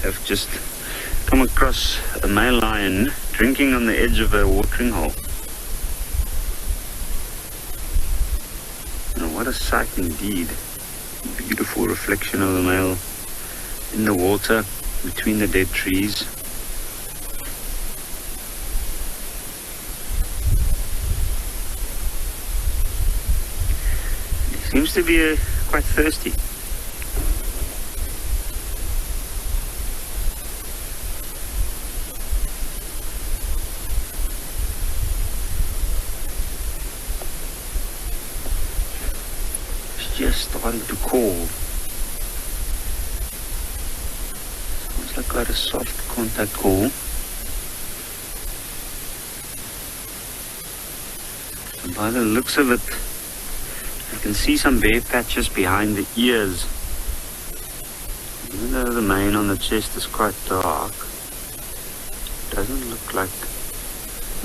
have just come across a male lion drinking on the edge of a watering hole. Now, what a sight indeed. Beautiful reflection of the male in the water between the dead trees. He seems to be quite thirsty. Just starting to call. Sounds like quite a soft contact call. And by the looks of it, I can see some bare patches behind the ears. Even though the mane on the chest is quite dark, it doesn't look like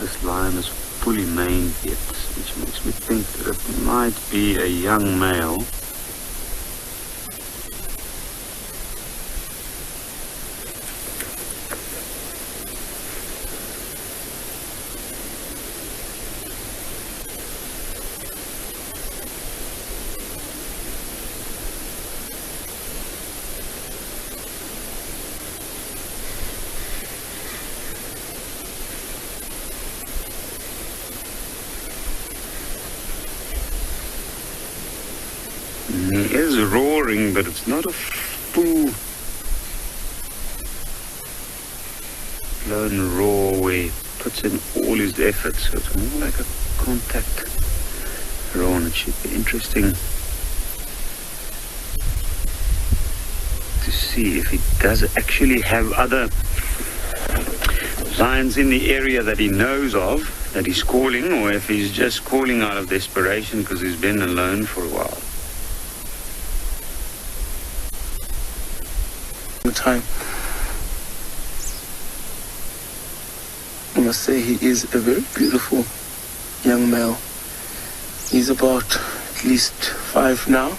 this lion is fully maned yet, which makes me think that it might be a young male. He is roaring, but it's not a full blown roar where he puts in all his effort, so it's more like a contact roar, and it should be interesting to see if he does actually have other lions in the area that he knows of, that he's calling, or if he's just calling out of desperation because he's been alone for a while. Time. I must say he is a very beautiful young male. He's about at least 5 now,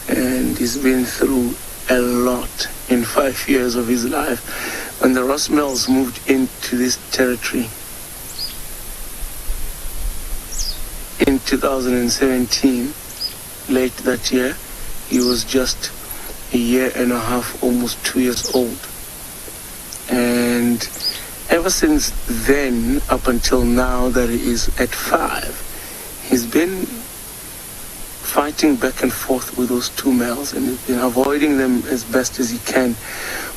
and he's been through a lot in 5 years of his life. When the Ross males moved into this territory in 2017, late that year, he was just a year and a half, almost 2 years old. And ever since then, up until now that he is at 5, he's been fighting back and forth with those 2 males, and he's been avoiding them as best as he can.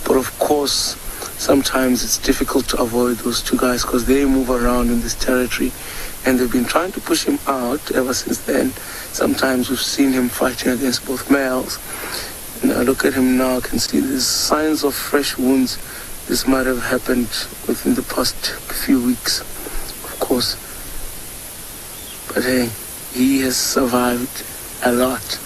But of course, sometimes it's difficult to avoid those 2 guys because they move around in this territory, and they've been trying to push him out ever since then. Sometimes we've seen him fighting against both males. Now look at him now, I can see there's signs of fresh wounds. This might have happened within the past few weeks, of course. But hey, he has survived a lot.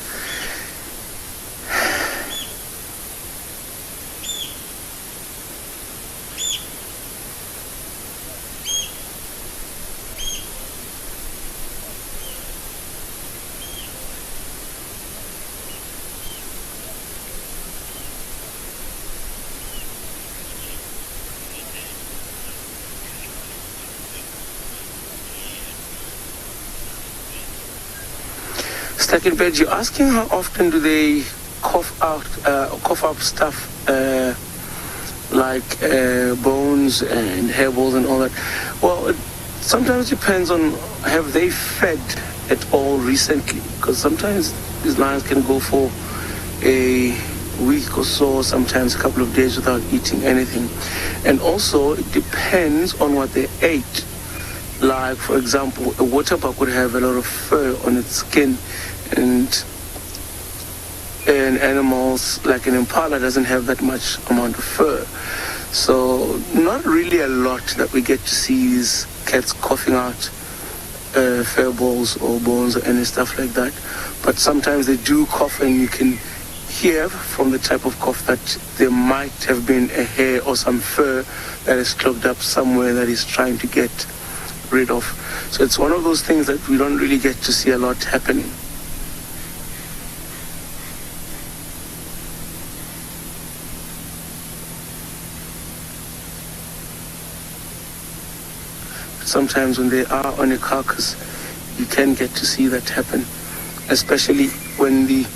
Second bed, you're asking how often do they cough up stuff like bones and hairballs and all that. Well, it sometimes depends on have they fed at all recently, because sometimes these lions can go for a week or so, sometimes a couple of days without eating anything. And also it depends on what they ate. Like, for example, a waterbuck would have a lot of fur on its skin, and animals like an impala doesn't have that much amount of fur. So not really a lot that we get to see these cats coughing out fur balls or bones or any stuff like that. But sometimes they do cough, and you can hear from the type of cough that there might have been a hair or some fur that is clogged up somewhere that he's trying to get rid of. So it's one of those things that we don't really get to see a lot happening. sometimes when they are on a carcass, you can get to see that happen, especially when the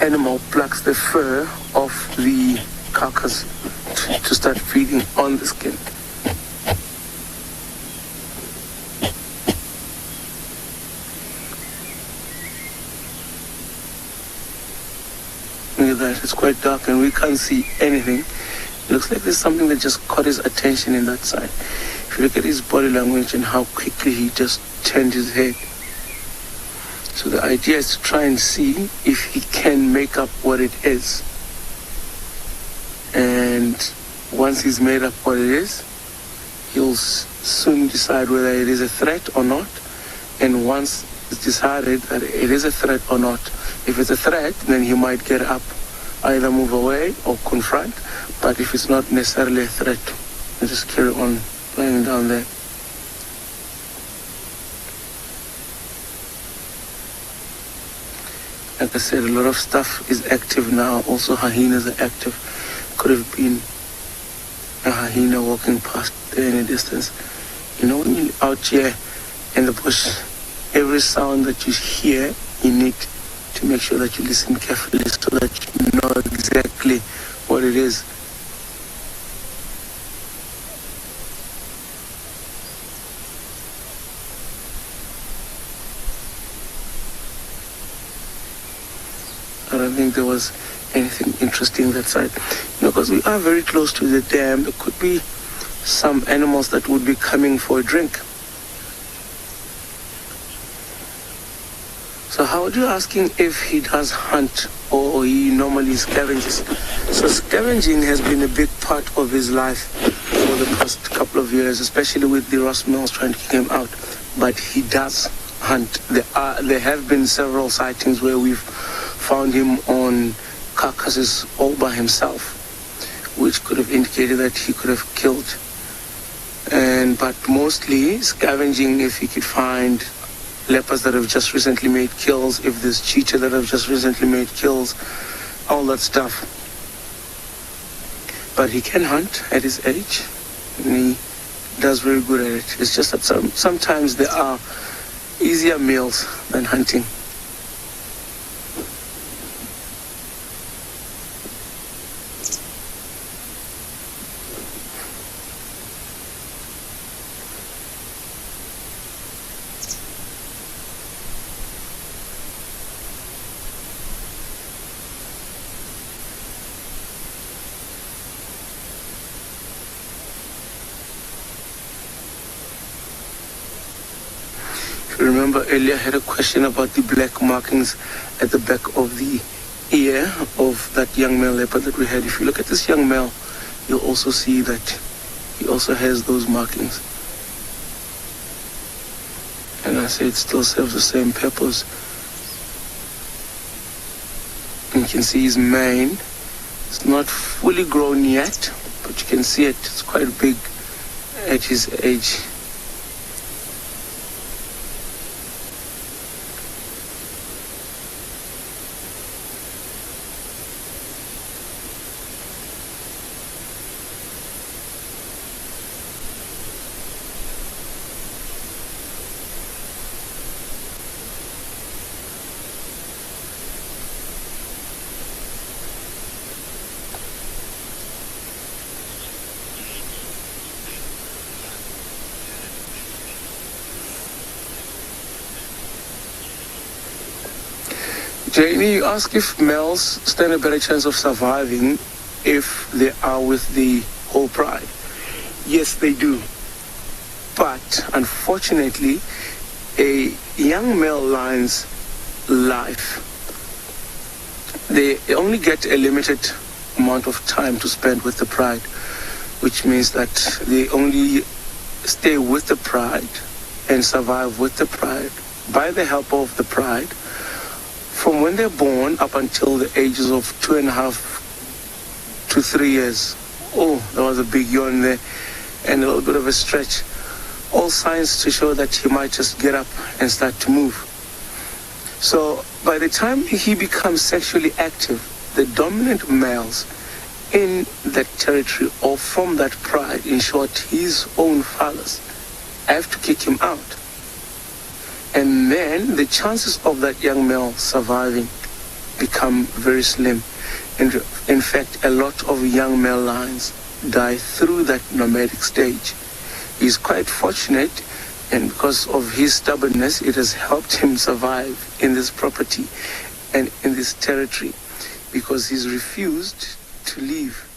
animal plucks the fur off the carcass to start feeding on the skin. Look at that, it's quite dark and we can't see anything. It looks like there's something that just caught his attention in that side. If you look at his body language and how quickly he just turned his head. So the idea is to try and see if he can make up what it is. And once he's made up what it is, he'll soon decide whether it is a threat or not. And once it's decided that it is a threat or not, if it's a threat, then he might get up, either move away or confront. But if it's not necessarily a threat, he'll just carry on lying down there. Like I said, a lot of stuff is active now. Also, hyenas are active. Could have been a hyena walking past there in the distance. You know, when you're out here in the bush, every sound that you hear, you need to make sure that you listen carefully so that you know exactly what it is. I don't think there was anything interesting that side. You know, because we are very close to the dam, there could be some animals that would be coming for a drink. So Howard, you're asking if he does hunt or he normally scavenges. So scavenging has been a big part of his life for the past couple of years, especially with the Ross Mills trying to kick him out. But he does hunt. There have been several sightings where we've found him on carcasses all by himself, which could have indicated that he could have killed. But mostly scavenging, if he could find leopards that have just recently made kills, if there's cheetah that have just recently made kills, all that stuff. But he can hunt at his age, and he does very good at it. It's just that sometimes there are easier meals than hunting. Remember earlier I had a question about the black markings at the back of the ear of that young male leopard that we had. If you look at this young male, you'll also see that he also has those markings. And I say it still serves the same purpose. And you can see his mane. It's not fully grown yet, but you can see it. It's quite big at his age. Janie, you ask if males stand a better chance of surviving if they are with the whole pride. Yes, they do. But unfortunately, a young male lion's life, they only get a limited amount of time to spend with the pride, which means that they only stay with the pride and survive with the pride by the help of the pride from when they're born up until the ages of 2.5 to 3 years. Oh, there was a big yawn there and a little bit of a stretch. All signs to show that he might just get up and start to move. So by the time he becomes sexually active, the dominant males in that territory or from that pride, in short, his own fathers, I have to kick him out. And then the chances of that young male surviving become very slim. And in fact, a lot of young male lions die through that nomadic stage. He's quite fortunate, and because of his stubbornness, it has helped him survive in this property and in this territory, because he's refused to leave.